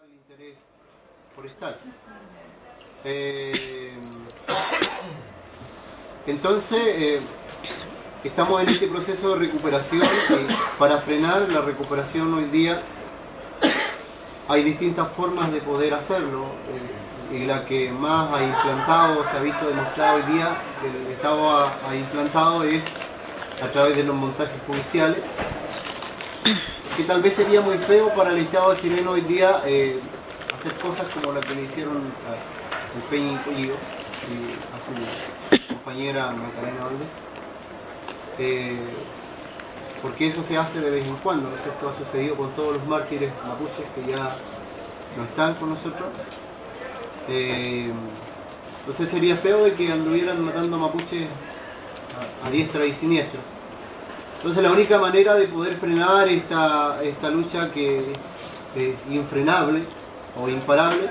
el interés forestal. Entonces, estamos en este proceso de recuperación y para frenar la recuperación hoy día hay distintas formas de poder hacerlo. Y la que más ha implantado, se ha visto demostrado hoy día, que el Estado ha implantado es a través de los montajes judiciales, que tal vez sería muy feo para el Estado chileno hoy día hacer cosas como la que le hicieron al Peña Incluido y a su compañera Macarena Valdés, porque eso se hace de vez en cuando, ¿no es cierto? Ha sucedido con todos los mártires mapuches que ya no están con nosotros. Entonces sería feo de que anduvieran matando mapuches a diestra y siniestra. Entonces la única manera de poder frenar esta lucha que es infrenable o imparable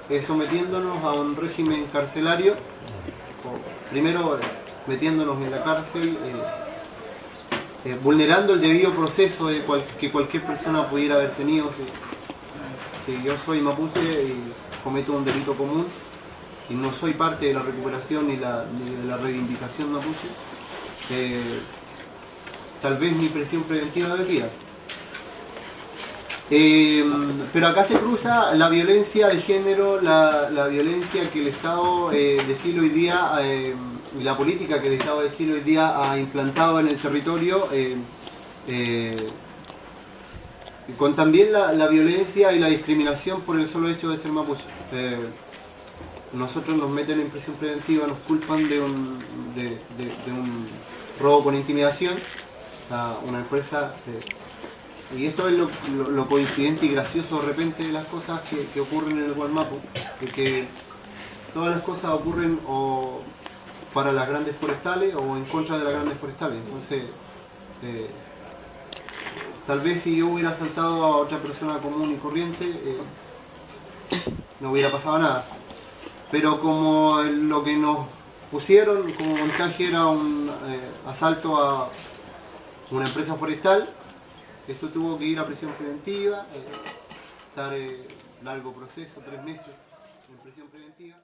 es sometiéndonos a un régimen carcelario, o primero metiéndonos en la cárcel, vulnerando el debido proceso que cualquier persona pudiera haber tenido. Si yo soy mapuche y cometo un delito común y no soy parte de la recuperación ni de la reivindicación mapuche, tal vez mi prisión preventiva debería. Pero acá se cruza la violencia de género, la violencia que el Estado de Chile hoy día, y la política que el Estado de Chile hoy día ha implantado en el territorio, con también la violencia y la discriminación por el solo hecho de ser mapuche. Nosotros nos meten en prisión preventiva, nos culpan de un robo con intimidación a una empresa. Y esto es lo coincidente y gracioso de repente de las cosas que ocurren en el Gualmapu, que todas las cosas ocurren o para las grandes forestales o en contra de las grandes forestales. Entonces, tal vez si yo hubiera asaltado a otra persona común y corriente, no hubiera pasado nada. Pero como lo que nos pusieron como montaje era un asalto a una empresa forestal, esto tuvo que ir a prisión preventiva, estar largo proceso, 3 meses en prisión preventiva.